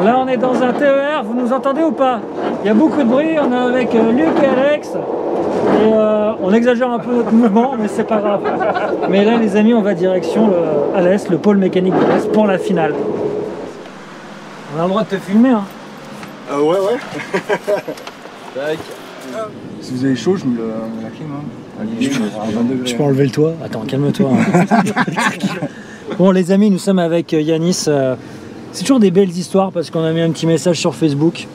Là on est dans un TER, vous nous entendez ou pas? Il y a beaucoup de bruit, on est avec Luc et Alex. Et on exagère un peu notre mouvement, mais c'est pas grave. Mais là les amis, on va direction Alès, le pôle mécanique d'Alès pour la finale. On a le droit de te filmer hein. Ouais. Tac. Si vous avez chaud, je mets la clim. Hein. Je peux enlever le toit. Attends, calme-toi. Hein. Bon les amis, nous sommes avec Yanis. C'est toujours des belles histoires parce qu'on a mis un petit message sur Facebook.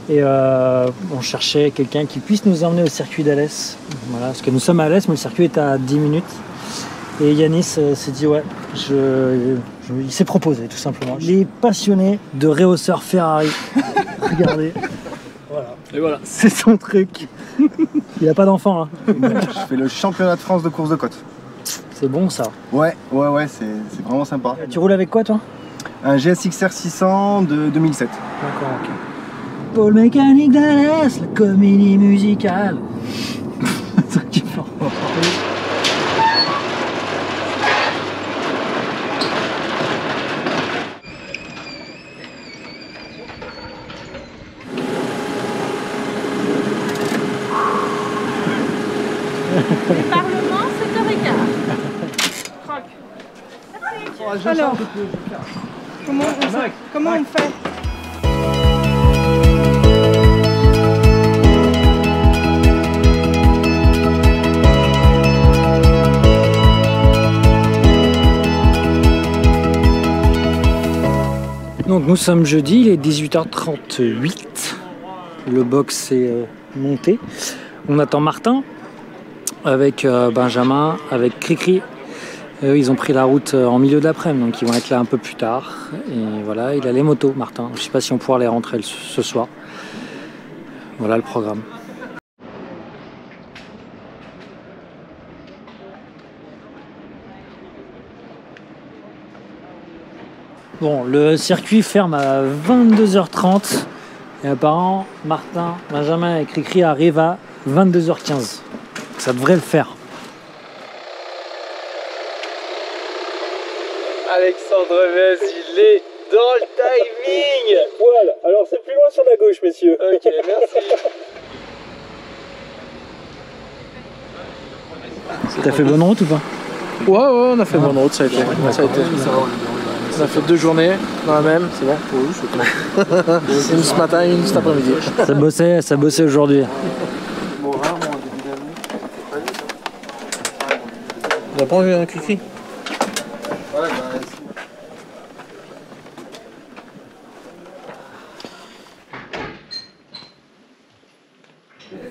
Et on cherchait quelqu'un qui puisse nous emmener au circuit d'Alès. Voilà, parce que nous sommes à Alès, mais le circuit est à 10 minutes. Et Yanis s'est dit ouais, il s'est proposé tout simplement. Il est passionné de réhausseur Ferrari. Regardez. Voilà. Et voilà, c'est son truc. Il a pas d'enfant. Hein. Je fais le championnat de France de course de côte. C'est bon ça. Ouais, c'est vraiment sympa. Tu roules avec quoi toi? Un GSX-R 600 de 2007. D'accord, ok. Pôle mécanique d'Alès, la comédie musicale. Le Parlement, 7h15. Croque. Alors, comment on fait? Donc nous sommes jeudi, il est 18h38. Le box est monté. On attend Martin avec Benjamin, avec Cricri. Ils ont pris la route en milieu d'après-midi, donc ils vont être là un peu plus tard. Et voilà, il a les motos, Martin. Je ne sais pas si on pourra les rentrer ce soir. Voilà le programme. Bon, le circuit ferme à 22h30 et apparemment Martin, Benjamin et Cricri arrivent à 22h15. Ça devrait le faire. Alexandre Vez, il est dans le timing. Voilà, alors c'est plus loin sur la gauche, messieurs. Ok, merci. T'as fait bonne route ou pas? Ouais, on a fait bonne route, ça a été. On a fait 2 journées dans la même, c'est bon. Oui, c'est bon. Une ce matin et une cet après-midi. Ça bossait aujourd'hui. On a pas enlevé un Cricri?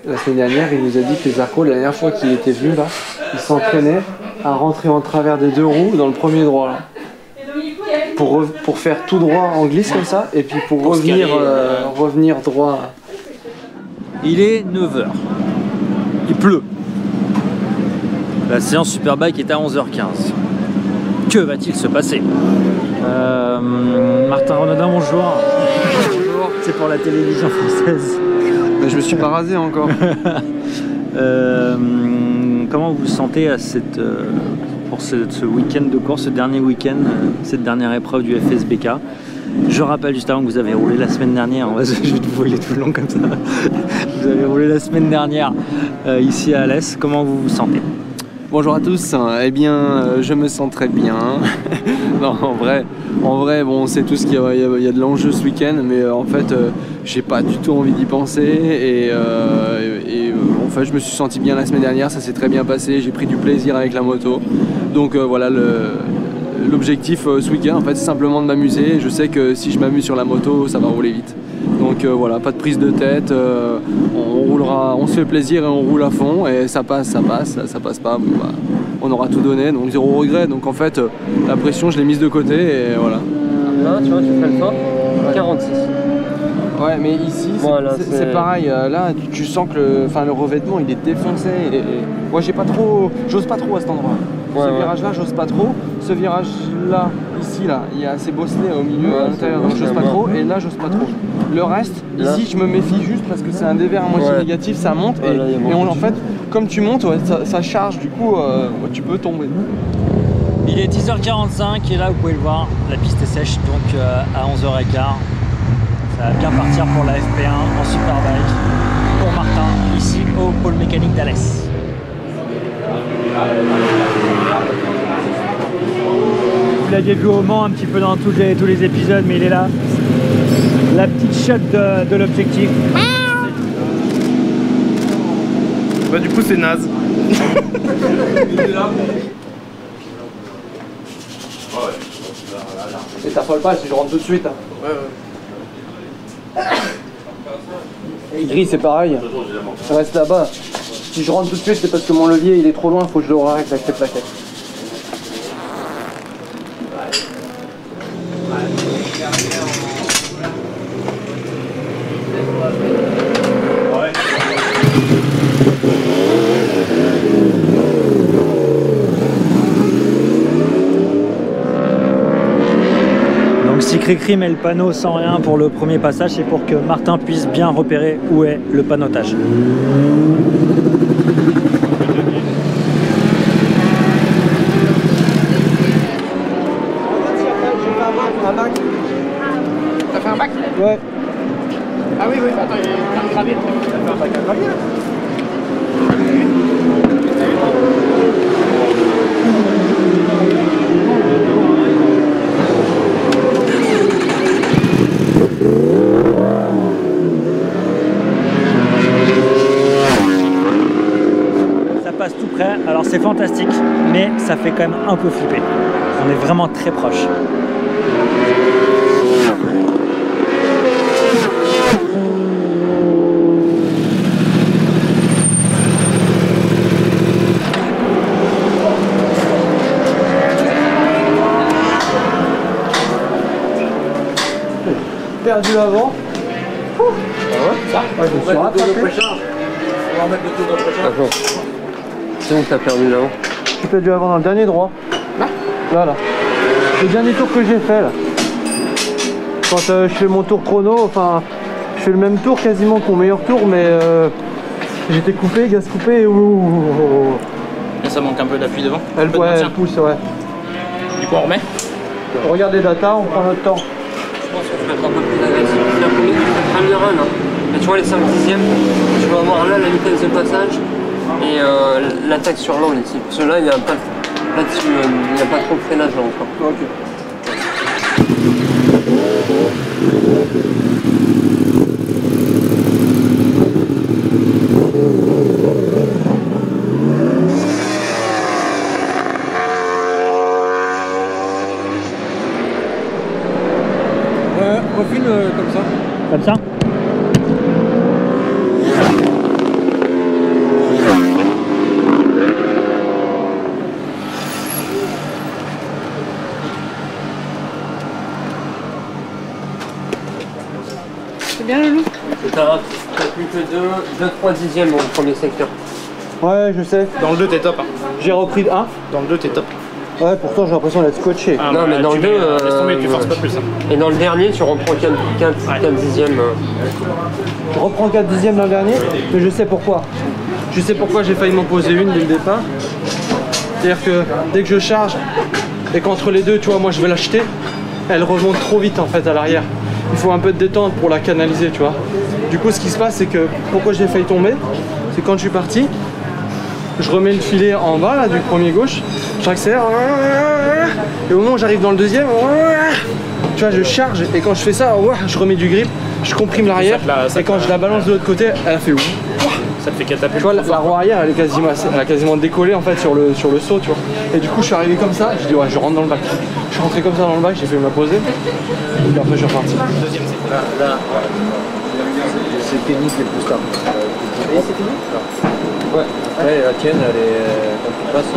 La semaine dernière, il nous a dit que les arcos, la dernière fois qu'il était venu là, il s'entraînait à rentrer en travers des 2 roues dans le premier droit là. Pour faire tout droit en glisse comme ça, et puis pour revenir droit. Il est 9h. Il pleut. La séance Superbike est à 11h15. Que va-t-il se passer? Martin Renaudin, bonjour. Bonjour. C'est pour la télévision française. Mais je me suis pas rasé encore. Comment vous vous sentez à pour ce week-end de course, ce dernier week-end, cette dernière épreuve du FSBK? Je rappelle juste avant que vous avez roulé la semaine dernière, je vais vous voler tout le long comme ça. Vous avez roulé la semaine dernière ici à Alès. Comment vous vous sentez? Bonjour à tous. Eh bien, je me sens très bien. Non, en vrai, bon, on sait tous qu'il y a de l'enjeu ce week-end, mais en fait, j'ai pas du tout envie d'y penser. Et en fait, je me suis senti bien la semaine dernière, ça s'est très bien passé. J'ai pris du plaisir avec la moto. Donc voilà, l'objectif ce week-end, en fait, c'est simplement de m'amuser. Je sais que si je m'amuse sur la moto, ça va rouler vite. Donc voilà, pas de prise de tête, on se fait plaisir et on roule à fond, et ça passe pas, bon, bah, on aura tout donné, donc 0 regret. Donc en fait, la pression je l'ai mise de côté et voilà. Là, tu vois, tu fais le fort, 46. Ouais, mais ici voilà, c'est pareil, là tu sens que le revêtement il est défoncé, et moi j'ose pas trop à cet endroit. Ce virage-là, j'ose pas trop. Ce virage-là, ici, là, il y a assez bosselé au milieu, à l'intérieur, donc j'ose pas trop. Et là, j'ose pas trop. Le reste, là, ici, je me méfie juste parce que c'est un dévers à moitié négatif, ça monte. En fait, comme tu montes, ça charge, du coup, tu peux tomber. Il est 10h45 et là, vous pouvez le voir, la piste est sèche, donc à 11h15. Ça va bien partir pour la FP1 en Superbike pour Martin, ici au pôle mécanique d'Alès. Vous l'aviez vu au Mans un petit peu dans tous les épisodes, mais il est là. La petite shot de l'objectif. Bah du coup c'est naze. Et t'affole pas si je rentre tout de suite. Hein. Gris c'est pareil. Ça reste là-bas. Si je rentre tout de suite c'est parce que mon levier il est trop loin, faut que je le règle avec cette plaquette. Donc si Cricri met le panneau sans rien pour le premier passage, c'est pour que Martin puisse bien repérer où est le panotage. T'as fait un bac? Ouais. Ah oui, attends, il y a un gravier. T'as fait un bac à gravier là? Ça passe tout près, alors c'est fantastique, mais ça fait quand même un peu flipper. On est vraiment très proche. Perdu l'avant. Ah ouais, ça ouais, je me suis rattrapé. On va remettre le tour de prochain. D'accord. C'est bon que t'as perdu l'avant. J'ai perdu l'avant dans le dernier droit. Là? Là. Le dernier tour que j'ai fait là. Quand je fais mon tour chrono, enfin, je fais le même tour quasiment que mon meilleur tour, mais j'étais coupé, gaz coupé. Et ça manque un peu d'appui devant. Elle pousse, ouais. Du coup on remet. Regarde les datas, on prend notre temps. Je pense que je vais être un peu plus agressif. C'est-à-dire que tu fais premier run, hein. Et tu vois les 5 dixièmes, tu vas avoir là la vitesse de passage et l'attaque sur l'angle ici. Parce que là, il n'y a pas là-dessus, il n'y a pas trop de freinage là encore. Ok. Refile comme ça. Comme ça? C'est bien, Loulou? T'as plus que 2-3 dixièmes au premier secteur. Ouais, je sais. Dans le 2 t'es top. Hein. J'ai repris le 1. Dans le 2 t'es top. Ouais, pourtant j'ai l'impression d'être scotché. Non, mais dans le 2, laisse tomber, tu forces pas plus. Hein. Et dans le dernier, tu reprends 4 dixièmes. Je reprends 4 dixièmes dans le dernier, mais je sais pourquoi. Je sais pourquoi j'ai failli m'en poser une dès le départ. C'est-à-dire que dès que je charge et qu'entre les deux, tu vois, moi je vais l'acheter, elle remonte trop vite en fait à l'arrière. Il faut un peu de détente pour la canaliser, tu vois. Du coup, ce qui se passe, c'est que pourquoi j'ai failli tomber, c'est quand je suis parti, je remets le filet en bas là, du premier gauche, j'accélère, et au moment où j'arrive dans le deuxième, tu vois, je charge, et quand je fais ça, je remets du grip, je comprime l'arrière, et quand je la balance de l'autre côté, elle a fait ouf. Ça te fait catapulte. Tu vois, la roue arrière, elle a quasiment décollé en fait sur le saut, tu vois. Et du coup, je suis arrivé comme ça, je dis ouais, je rentre dans le bac. Je suis rentré comme ça dans le bac, j'ai fait ma poser, et après je suis reparti. Deuxième c'est Là, c'est le technique les plus stables. Et c'est fini? Ouais, après la tienne, elle est, quand tu passes,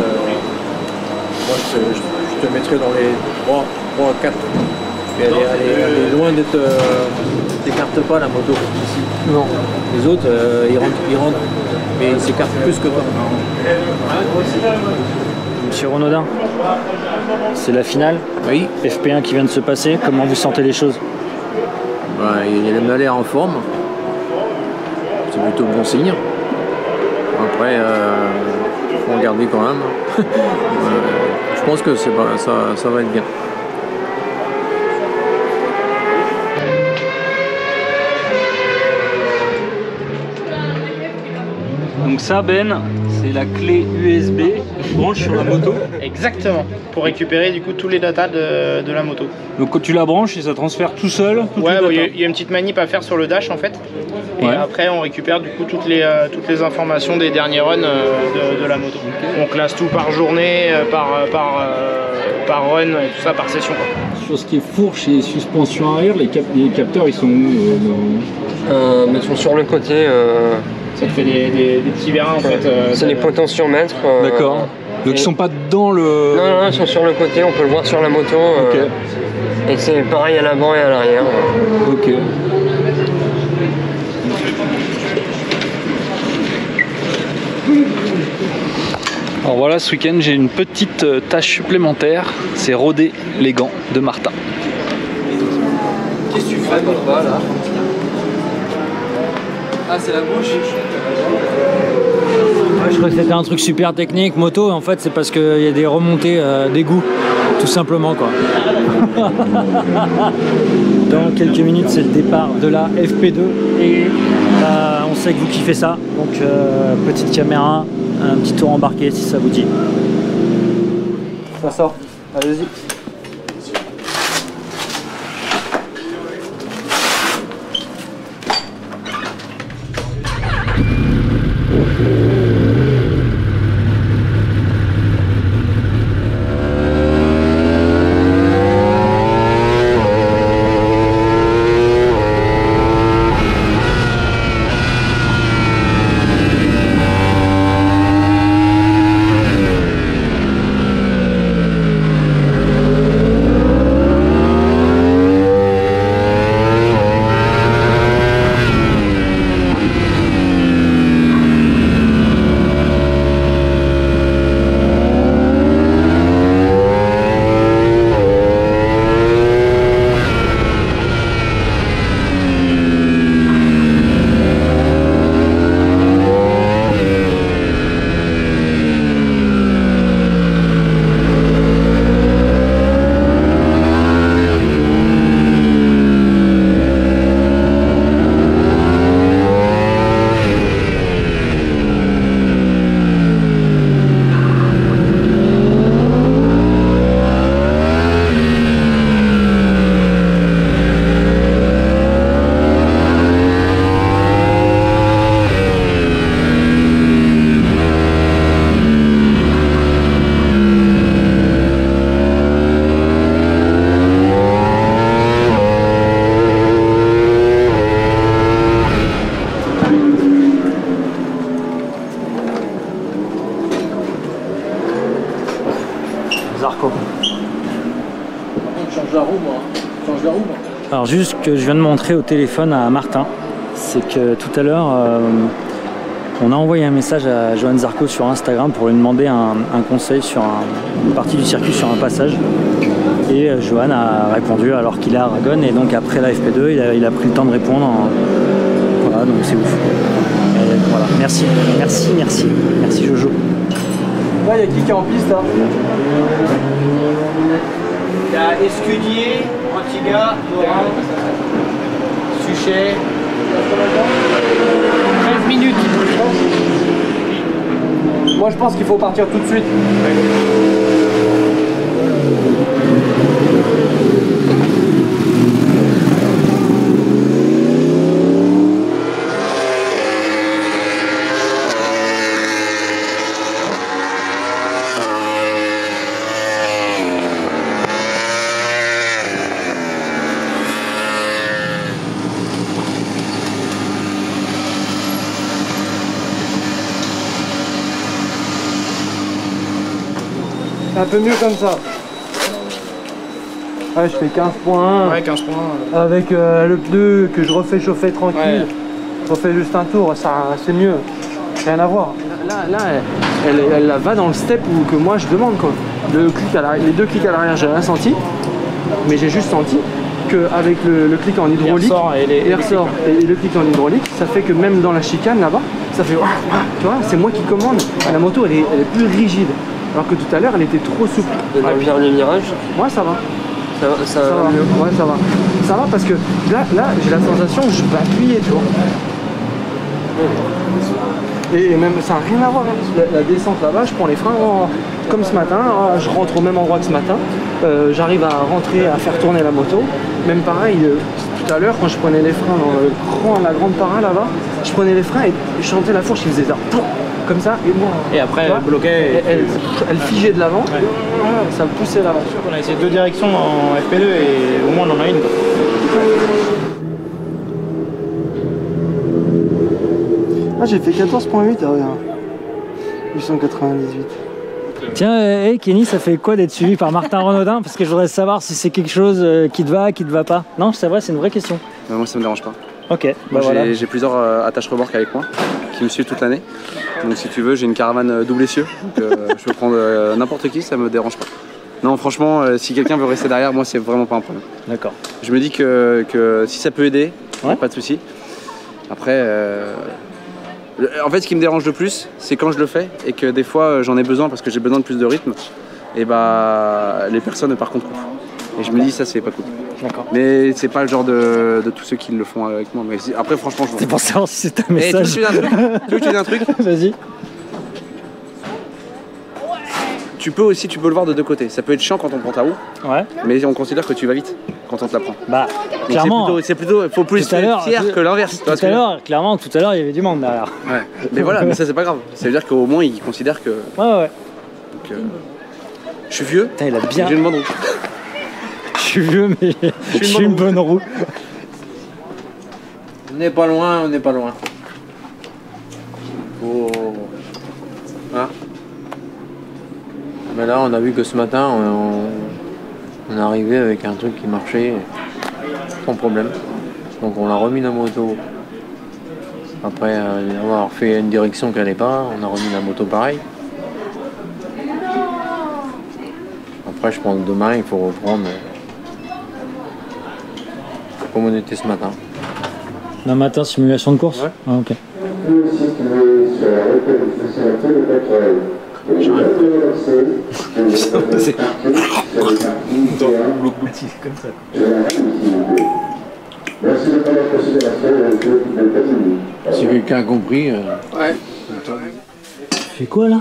moi je te mettrais dans les 3 à 4. Mais elle est loin d'être. T'écartes pas la moto ici. Non. Les autres, ils rentrent, mais ils s'écartent plus que toi. Monsieur Renaudin, c'est la finale. Oui. FP1 qui vient de se passer. Comment vous sentez les choses? Bah, il m'a l'air en forme. C'est plutôt bon signe. Après, faut regarder quand même. Je pense que ça va être bien. ça, Ben, c'est la clé USB que tu branches sur la moto. Exactement, pour récupérer du coup tous les datas de la moto. Donc quand tu la branches, et ça transfère tout seul toutes Ouais, les datas. il y a une petite manip à faire sur le dash en fait. Et Ouais. après on récupère du coup toutes les informations des derniers runs de la moto. On classe tout par journée, par run, et tout ça par session. Quoi. Sur ce qui est fourche et suspension arrière, les capteurs ils sont où Mais ils sont sur le côté. Ça te fait des petits vérins en fait. C'est les potentiomètres. D'accord. Donc ils sont pas dans le... Non, ils sont sur le côté, on peut le voir sur la moto. Ok. Et c'est pareil à l'avant et à l'arrière. Ok. Alors voilà, ce week-end j'ai une petite tâche supplémentaire, c'est roder les gants de Martin. Qu'est-ce que tu fais papa là? Ah c'est la bouche. Je crois que c'était un truc super technique, moto, et en fait c'est parce qu'il y a des remontées d'égout, tout simplement quoi. Dans quelques minutes c'est le départ de la FP2 et on sait que vous kiffez ça, donc petite caméra, un petit tour embarqué si ça vous dit. Ça sort, allez-y. Zarco. Change la roue moi. Change la roue moi. Alors juste que je viens de montrer au téléphone à Martin, c'est que tout à l'heure on a envoyé un message à Johan Zarco sur Instagram pour lui demander un conseil sur une partie du circuit, sur un passage. Et Johan a répondu alors qu'il est à Aragon, et donc après la FP2 il a pris le temps de répondre. Voilà, donc c'est ouf. Et voilà. Merci Jojo. Là, il y a qui est en piste là? Il y a Escudier, Antigua, Morin, Suchet. 13 minutes. Moi, je pense qu'il faut partir tout de suite. Un peu mieux comme ça. Ouais, je fais 15.1. Ouais, 15 points. Avec le pneu que je refais chauffer tranquille. Ouais. Je refais juste un tour, ça c'est mieux. Rien à voir. Là elle va dans le step que moi je demande quoi. Les deux clics à l'arrière, j'ai rien senti. Mais j'ai juste senti qu'avec le clic en hydraulique Et ressort et le clic en hydraulique, ça fait que même dans la chicane là-bas, ça fait tu vois, c'est moi qui commande. La moto elle est plus rigide. Alors que tout à l'heure elle était trop souple. Et dans le dernier virage, Moi ça va. ça Ça va va mieux. Ouais, ça va. Ça va parce que là j'ai la sensation que je peux appuyer, tu vois. Et même, ça n'a rien à voir. Hein. La descente là-bas, je prends les freins comme ce matin. Je rentre au même endroit que ce matin. J'arrive à rentrer, à faire tourner la moto. Même pareil, tout à l'heure, quand je prenais les freins dans la grande para là-bas, je prenais les freins et je chantais la fourche, il faisait ça. Comme ça, et moi. Et après, elle bloquait. Elle figeait de l'avant, ça me poussait l'avant. On a essayé 2 directions en FP2 et au moins on en a une. Ah, j'ai fait 14.8, ah ouais. 898. Tiens, Kenny, ça fait quoi d'être suivi par Martin Renaudin? Parce que je voudrais savoir si c'est quelque chose qui te va pas. Non, c'est vrai, c'est une vraie question. Moi, ça me dérange pas. Ok, bah Moi, voilà. j'ai plusieurs attaches remorques avec moi qui me suivent toute l'année. Donc si tu veux, j'ai une caravane double essieu. Donc je peux prendre n'importe qui, ça me dérange pas. Non, franchement, si quelqu'un veut rester derrière, moi, c'est vraiment pas un problème. D'accord. Je me dis que si ça peut aider, Ouais. pas de souci. Après, en fait, ce qui me dérange le plus, c'est quand je le fais et que des fois, j'en ai besoin parce que j'ai besoin de plus de rythme. Et bah, les personnes, par contre, coupent. Et je me dis, ça, c'est pas cool. D'accord. Mais c'est pas le genre de tous ceux qui le font avec moi. Mais après, franchement, je C'est pour savoir si c'est un tu veux que message. je te dise un truc Tu veux que je te dise un truc Vas-y. Tu peux le voir de deux côtés. Ça peut être chiant quand on prend ta roue, Ouais. mais on considère que tu vas vite quand on te la prend. Bah, Donc clairement. faut plus Tout à l'heure, être fier que l'inverse. tu vois ce Tout que à je veux l'heure, clairement, tout à l'heure, il y avait du monde derrière. dire Ouais. Mais voilà, mais ça c'est pas grave. Ça veut dire qu'au moins ils considèrent que. Ouais. que je suis vieux. Putain, il a bien. J'ai une bonne roue. Je suis vieux, mais je suis une bonne roue. On n'est pas loin, on n'est pas loin. Oh. Hein? Mais là, on a vu que ce matin, on est arrivé avec un truc qui marchait sans problème. Donc on a remis la moto. Après avoir fait une direction qu'elle n'est pas, on a remis la moto pareil. Après, je pense que demain, il faut reprendre comme on était ce matin. Un matin, simulation de course. Ouais. Ah, ok. Si quelqu'un a compris. Ouais. Tu fais quoi là?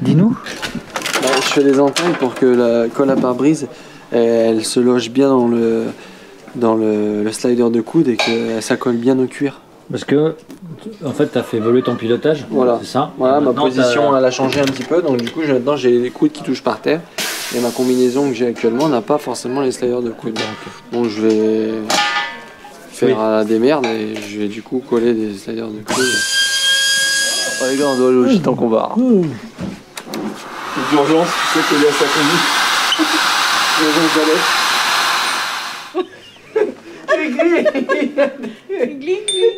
Dis-nous. Je fais des antennes pour que la colle à pare-brise elle se loge bien dans le slider de coude et que ça colle bien au cuir. Parce que, en fait, t'as fait évoluer ton pilotage. Voilà. C'est ça. Voilà, ma Maintenant, position elle a changé un petit peu, donc du coup maintenant j'ai les coudes qui touchent par terre et ma combinaison que j'ai actuellement n'a pas forcément les sliders de coude. Donc je vais faire des merdes et je vais du coup coller des sliders de coude. Oh les gars, on doit aller au gîte en combat. D'urgence, tu sais que là ça conduit.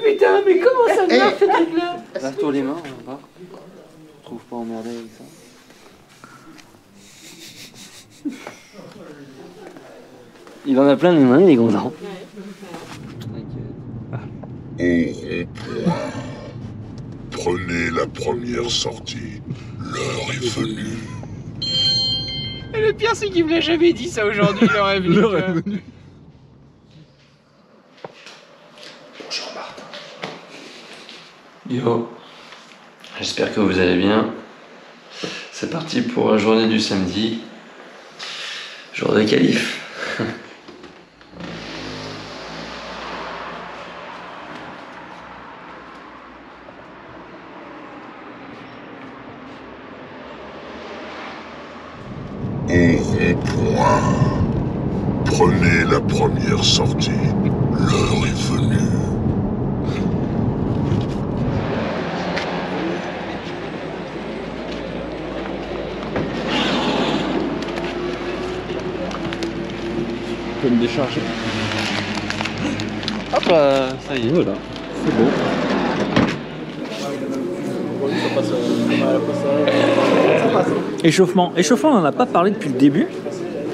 Putain, mais comment ça marche ce truc-là? Lave-toi les mains, on va pas. Trouve pas emmerdé avec ça. Il en a plein les mains, il est content. Prenez la première sortie. L'heure est venue. Et le pire, c'est qu'il me l'a jamais dit ça aujourd'hui, l'heure est venue. Bonjour Martin. Yo, j'espère que vous allez bien. C'est parti pour la journée du samedi. Jour de qualif. Au rond-point. Prenez la première sortie. L'heure est venue. Je peux me décharger. Hop là, ça y est, voilà. C'est beau. Échauffement. Échauffement, on n'en a pas parlé depuis le début.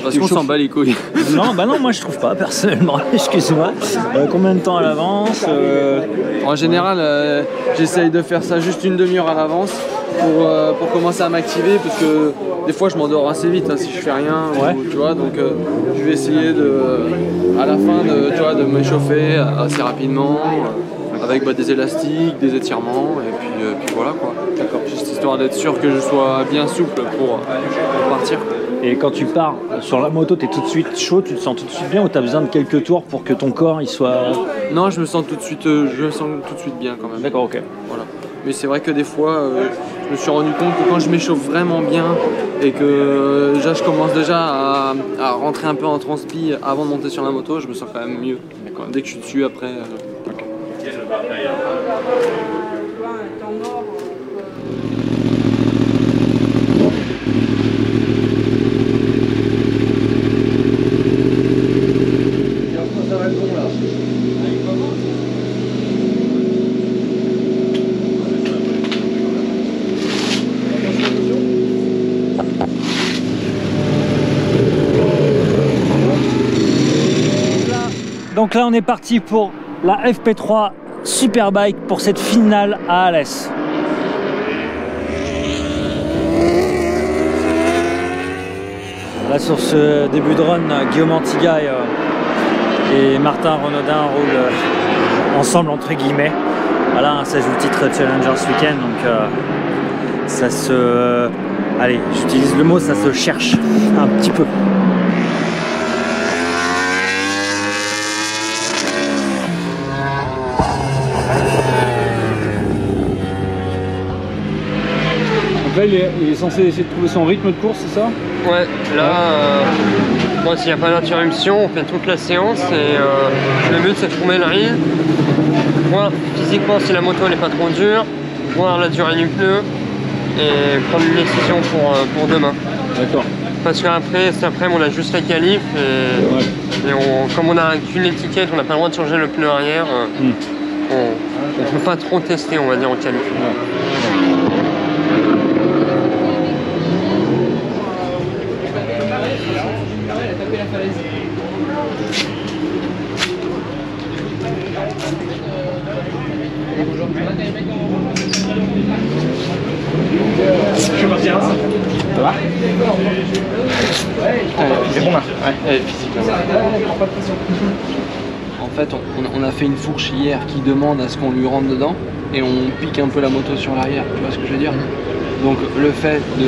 Parce qu'on s'en bat les couilles. Non, bah non, moi je trouve pas, personnellement. Excuse-moi. Combien de temps à l'avance En général, j'essaye de faire ça juste une demi-heure à l'avance pour commencer à m'activer parce que des fois je m'endors assez vite hein, si je fais rien. Ouais. Tu vois, donc je vais essayer à la fin de m'échauffer assez rapidement. avec des élastiques, des étirements, et puis voilà quoi. D'accord. Juste histoire d'être sûr que je sois bien souple pour partir. Et quand tu pars sur la moto, tu es tout de suite chaud, tu te sens tout de suite bien ou tu as besoin de quelques tours pour que ton corps il soit... Non, je me sens tout de suite bien quand même. D'accord, ok. Voilà. Mais c'est vrai que des fois, je me suis rendu compte que quand je m'échauffe vraiment bien et que déjà je commence déjà à rentrer un peu en transpi avant de monter sur la moto, je me sens quand même mieux. Dès que je suis dessus, après... ok. Donc là on est parti pour la FP3 Superbike pour cette finale à Alès. Là sur ce début de run, Guillaume Antigaille et Martin Renaudin roulent ensemble entre guillemets. Voilà, ça joue le titre Challenger ce week-end, donc ça se... allez, j'utilise le mot, ça se cherche un petit peu. Là, il est censé essayer de trouver son rythme de course, c'est ça? Ouais, là, moi s'il n'y a pas d'interruption, on fait toute la séance et le but c'est de trouver le rythme, voir physiquement si la moto n'est pas trop dure, voir la durée du pneu et prendre une décision pour demain. D'accord. Parce qu'après, cet après-midi, on a juste la qualif et comme on n'a qu'une étiquette, on n'a pas le droit de changer le pneu arrière, on ne peut pas trop tester, on va dire, en qualif. Je suis parti. Ça va? C'est bon là? Ouais, physiquement. En fait, on a fait une fourche hier qui demande à ce qu'on lui rentre dedans et on pique un peu la moto sur l'arrière, tu vois ce que je veux dire? Donc le fait de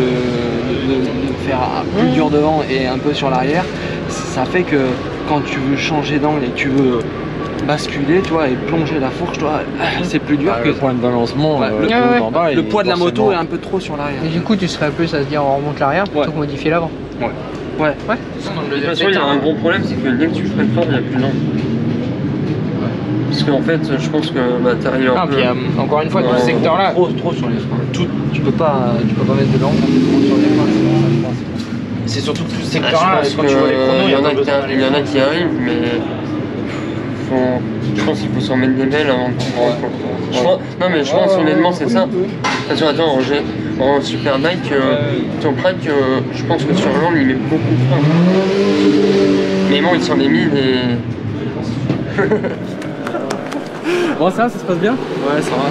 faire plus dur devant et un peu sur l'arrière, ça fait que quand tu veux changer d'angle et que tu veux basculer, tu vois, et plonger la fourche, toi, c'est plus dur que... Le point de balancement, le poids de la moto est un peu trop sur l'arrière. Et du coup, tu serais plus à se dire on remonte l'arrière plutôt que modifier l'avant. Ouais. De toute façon, il y a un gros problème, c'est que dès que tu freines fort, il n'y a plus d'angle. Parce qu'en fait, je pense que t'arrives un peu... Encore une fois, tout ce secteur-là... Trop sur les freins. Tu peux pas mettre de l'angle trop sur les freins. C'est surtout tout ce secteur-là, quand tu vois les chronos, il y en a qui arrivent, mais... Je pense qu'il faut s'en mettre des belles avant de comprendre. Non mais je pense honnêtement c'est ça. Parce que attends, en Superbike, tu comprends que je pense que sur Land il met beaucoup de freins. Mais bon il s'en est mis des... Bon ça se passe bien? Ouais ça va.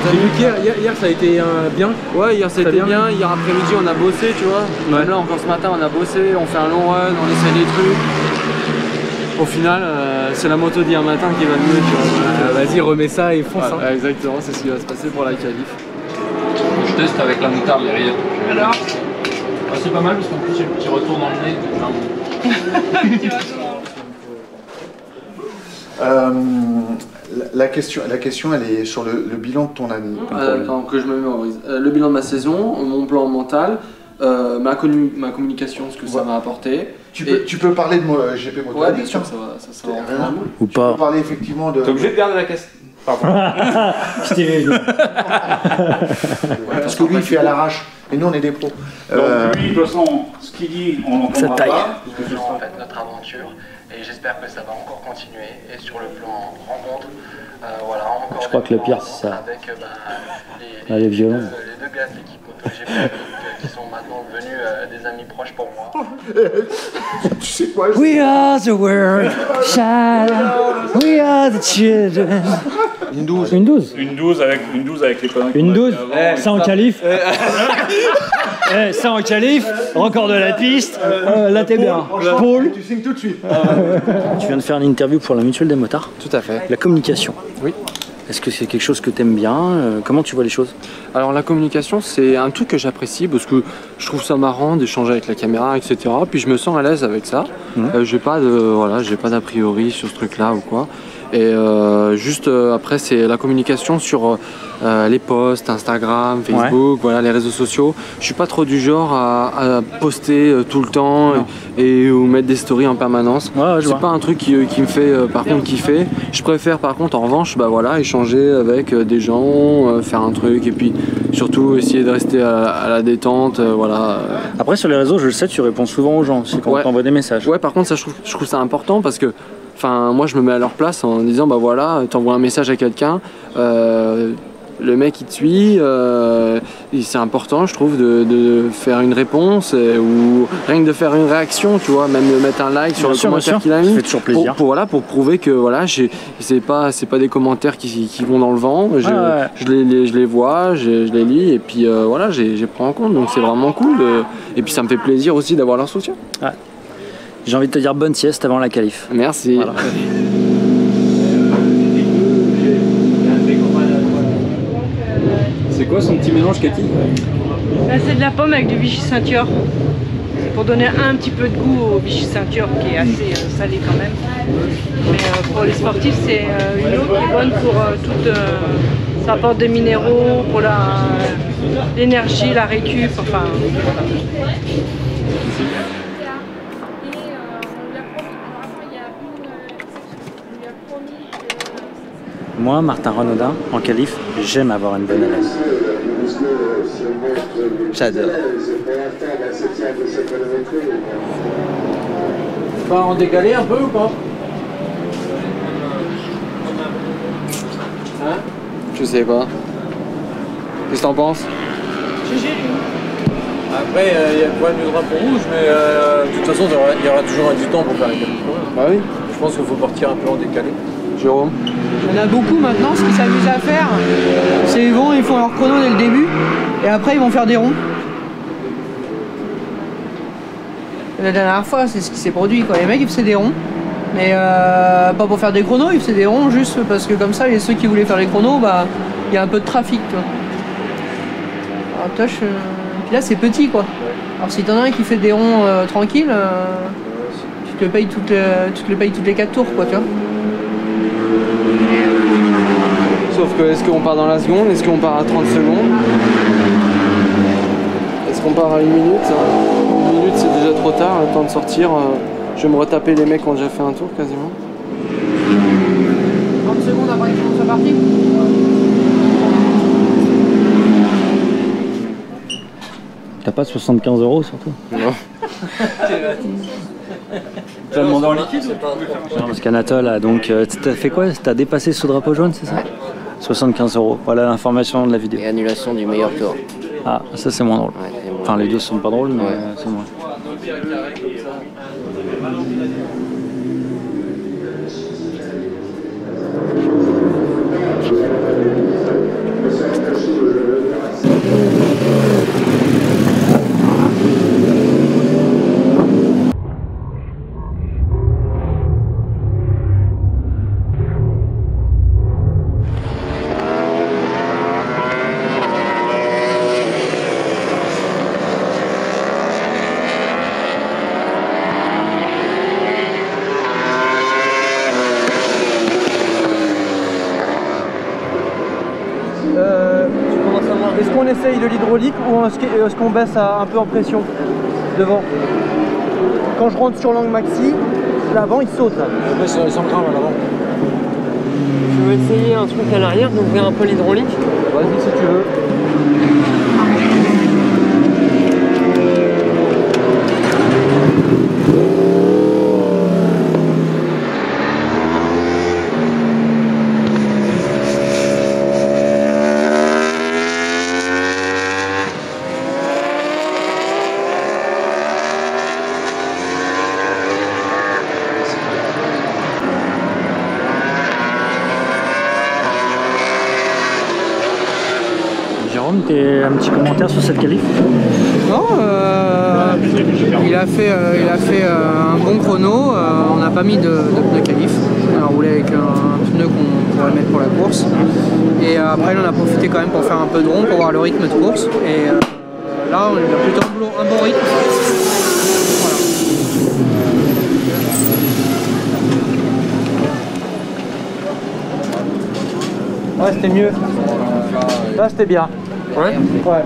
T'as vu qu'hier ça a été bien? Ouais, hier ça a été bien. Hier après-midi on a bossé, tu vois. Même là encore ce matin on a bossé, on fait un long run, on essaie des trucs. Au final, c'est la moto d'hier matin qui va le mieux, tu vois. Vas-y, remets ça et fonce. Ouais, exactement, c'est ce qui va se passer pour la qualif. Je teste avec la moutarde derrière. Alors c'est pas mal parce qu'en plus il y a un petit retour dans le nez. La question, elle est sur le bilan de ton année. Attends, que je me mémorise. Le bilan de ma saison, mon plan mental, ma communication, ce que ça m'a apporté. Tu peux parler de GP Moto. Ouais, bien sûr, ça va rentrer. Ou pas. Tu peux parler effectivement de... T'es obligé de garder la question. Pardon. Je t'ai vu. Parce que lui, il fait à l'arrache. Et nous, on est des pros. Donc lui, de toute façon, ce qu'il dit, on l'entendra pas. C'est en fait notre aventure. Et j'espère que ça va encore continuer. Et sur le plan rencontre, voilà, encore je crois que le pire, c'est ça. Avec les violons. Les deux gars de l'équipe MotoGP qui sont maintenant devenus des amis proches pour moi. Tu sais quoi? We are the world, child. We are the children. Une 12. Une 12 avec les conneries. Une 12, c'est en qualif. Ça en qualif, record de la piste, là t'es bien. Paul, tu signes tout de suite. tu viens de faire une interview pour la Mutuelle des motards. Tout à fait. La communication. Oui. Est-ce que c'est quelque chose que tu aimes bien? Comment tu vois les choses? Alors la communication, c'est un truc que j'apprécie parce que je trouve ça marrant d'échanger avec la caméra, etc. Puis je me sens à l'aise avec ça. J'ai pas d'a priori sur ce truc-là ou quoi. Et après, c'est la communication sur les posts, Instagram, Facebook, voilà, les réseaux sociaux. Je suis pas trop du genre à poster tout le temps ou mettre des stories en permanence. C'est pas un truc qui me fait par contre kiffer. Je préfère par contre en revanche échanger avec des gens, faire un truc et puis surtout essayer de rester à la détente. Voilà. Après sur les réseaux, je le sais, tu réponds souvent aux gens, c'est quand on t'envoie des messages. Ouais, par contre ça je trouve ça important parce que moi je me mets à leur place en disant bah voilà, t'envoies un message à quelqu'un, le mec il te suit, c'est important je trouve de faire une réponse ou rien que de faire une réaction, tu vois, même de mettre un like sur le commentaire qu'il a mis. Ça fait toujours plaisir. Pour prouver que voilà, c'est pas des commentaires qui vont dans le vent, je les vois, je les lis et puis voilà, j'ai pris en compte, donc c'est vraiment cool et puis ça me fait plaisir aussi d'avoir leur soutien. Ouais. J'ai envie de te dire bonne sieste avant la qualif. Merci. Voilà. C'est quoi son petit mélange, Cathy? C'est de la pomme avec du Vichy ceinture. C'est pour donner un petit peu de goût au Vichy ceinture qui est assez salé quand même. Mais pour les sportifs, c'est une eau qui est bonne pour toute... ça apporte des minéraux, pour l'énergie, la récup, enfin... Moi, Martin Renaudin, en qualif, j'aime avoir une bonne haleine. J'adore. Pas en décaler un peu ou pas? Hein? Je sais pas. Qu'est-ce que t'en penses? Après, il y a le problème du drapeau rouge, mais de toute façon, il y aura toujours du temps pour faire les qualifs. Bah oui. Je pense qu'il faut partir un peu en décalé. Jérôme? Il y en a beaucoup maintenant, ce qu'ils s'amusent à faire, c'est ils font leur chrono dès le début, et après ils vont faire des ronds. La dernière fois, c'est ce qui s'est produit, quoi. Les mecs ils faisaient des ronds, mais pas pour faire des chronos, ils faisaient des ronds juste parce que comme ça, ceux qui voulaient faire les chronos, bah il y a un peu de trafic, tu vois. Alors puis là c'est petit, quoi. Alors si t'en as un qui fait des ronds tranquilles, tu te le payes toutes les 4 tours, quoi, tu vois. Sauf que est-ce qu'on part dans la seconde? Est-ce qu'on part à 30 secondes? Est-ce qu'on part à 1 minute? 1 minute c'est déjà trop tard, le temps de sortir. Je vais me retaper les mecs qui ont déjà fait un tour quasiment. 30 secondes après qu'ils sont partis. T'as pas 75 € surtout? Non. Tu vas demander en liquide? Non, parce qu'Anatole a donc... t'as fait quoi? T'as dépassé ce drapeau jaune, c'est ça? 75 €. Voilà l'information de la vidéo. Et annulation du meilleur tour. Ah, ça c'est moins drôle. Ouais, enfin, les deux sont pas drôles, mais c'est moins. Est-ce qu'on essaye de l'hydraulique ou est-ce qu'on baisse un peu en pression devant? Quand je rentre sur l'angle maxi, l'avant il saute là. Je baisse les 100 grammes à l'avant. Je vais essayer un truc à l'arrière, d'ouvrir un peu l'hydraulique. Vas-y si tu veux. Jérôme, un petit commentaire sur cette qualif? Non, il a fait un bon chrono, on n'a pas mis de pneu qualif, on a roulé avec un pneu qu'on pourrait mettre pour la course. Et après on a profité quand même pour faire un peu de rond, pour voir le rythme de course. Et là on a plutôt un bon rythme. Ouais, c'était mieux. Là, c'était bien. Ouais. Ouais.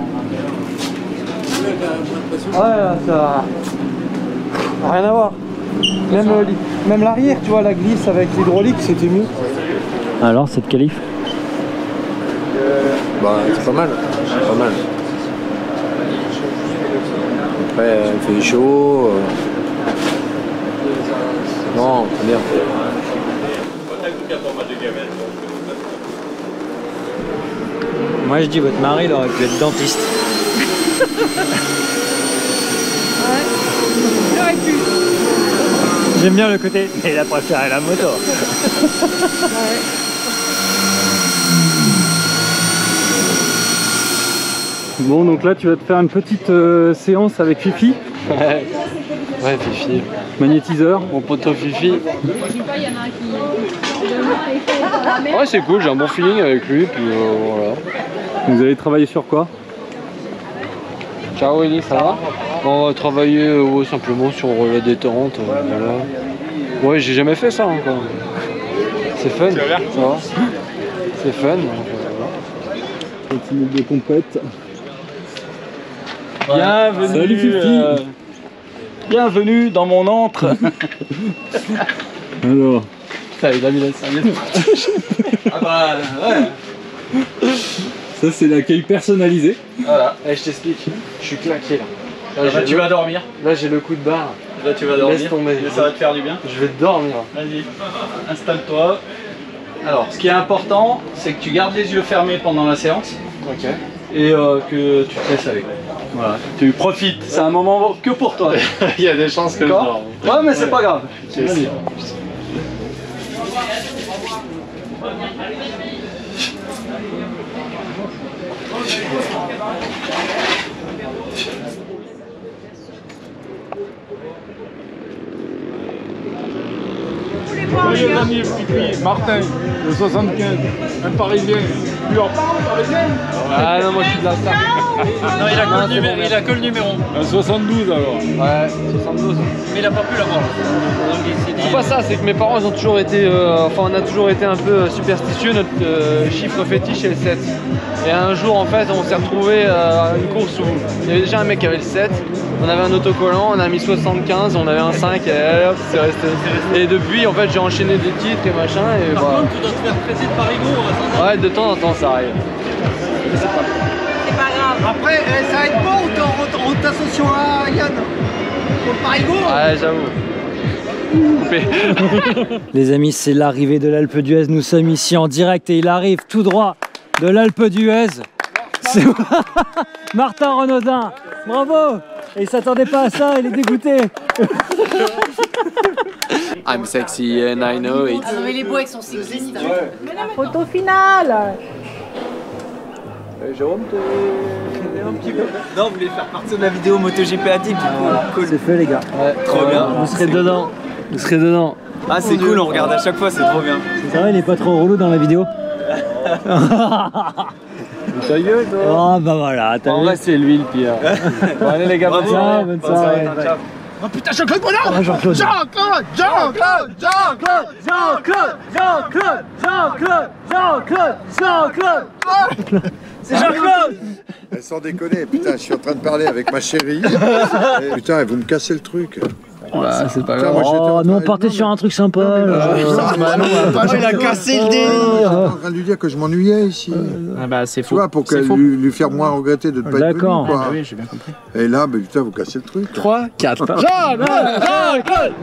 Ouais, là, ça... Rien à voir. Même l'arrière, tu vois, la glisse avec l'hydraulique, c'était mieux. Alors, cette qualif? Bah, c'est pas mal. C'est pas mal. Après, il fait chaud. Non, c'est bien. Moi je dis votre mari il aurait pu être dentiste. Ouais, il aurait pu. J'aime bien le côté, mais il a préféré la moto. Ouais. Bon, donc là tu vas te faire une petite séance avec Fifi. Ouais, Fifi. Magnétiseur. Mon poteau Fifi. Ouais, c'est cool, j'ai un bon feeling avec lui, puis voilà. Vous allez travailler sur quoi? Ciao Eli, ça va? On va travailler simplement sur la détente, voilà. Ouais, j'ai jamais fait ça encore. C'est fun, ça va? C'est fun, donc voilà. Continue de compète. Bienvenue, salut Fifi. Bienvenue dans mon antre. Alors. Putain, il a mis la serviette. Ah bah ouais. Ça c'est l'accueil personnalisé. Voilà. Eh, je t'explique, je suis claqué là. Là tu vas dormir. Là j'ai le coup de barre. Là tu vas dormir. Laisse tomber. Ça va te faire du bien. Je vais dormir. Vas-y, installe-toi. Alors, ce qui est important, c'est que tu gardes les yeux fermés pendant la séance. Ok. Et que tu te laisses avec. Voilà. Tu profites. C'est un moment que pour toi. Il y a des chances que je dors. Ouais, mais c'est pas grave. Vas-y. Joyeux anniversaire, Martin, le 75, un Parisien. Tu leur parles, Parisien? Ah non, moi je suis de la star. Non, il a que le numéro. Un 72 alors. Ouais, 72. Mais il a pas pu l'avoir. C'est pas ça, c'est que mes parents ils ont toujours été, enfin on a toujours été un peu superstitieux, notre chiffre fétiche est le 7. Et un jour en fait on s'est retrouvé à une course où il y avait déjà un mec qui avait le 7, on avait un autocollant, on a mis 75, on avait un 5 et hop, c'est resté. Et depuis en fait j'ai enchaîné des titres et machin et Par contre tu dois te faire presser de Parigo. Ouais, de temps en temps ça arrive. C'est pas grave. Après, ça va être bon en t'associant à Yann. Pour le Parigo. Ouais, j'avoue. Les amis, c'est l'arrivée de l'Alpe d'Huez. Nous sommes ici en direct et il arrive tout droit de l'Alpe d'Huez. C'est Martin Renaudin. Bravo. Et il s'attendait pas à ça, il est dégoûté. I'm sexy and I know it. Ah non mais il est beau avec son sexiste. Photo finale. Jérôme, t'es un petit peu. Non, vous voulez faire partie de la vidéo MotoGP à Deep, du coup. Cool. C'est fait les gars. Ouais, trop bien. Vous serez dedans. Vous serez dedans. Ah, c'est cool, on regarde à chaque fois, c'est trop bien. C'est vrai, il est pas trop relou dans la vidéo. Ta gueule, toi. Oh bah voilà, t'as vu. En vrai, c'est lui le pire. Bon, allez les gars, bonne soirée. Bonne soirée. Oh putain, Jean-Claude Bonheur. Ah, Jean-Claude. Jean-Claude. C'est Jean-Claude. Sans déconner, putain, je suis en train de parler avec ma chérie. Et, putain, vous me cassez le truc. Bah, c'est pas grave. Oh, nous on partait sur un truc sympa. Il a cassé le délire. J'étais en train de lui dire que je m'ennuyais ici. Ah bah c'est Tu faux. vois, pour lui faire moins regretter de ne pas être venu. D'accord. Quoi. Ah oui, j'ai bien compris. Et là, bah, putain, vous cassez le truc. 3, 4. Jean-Claude.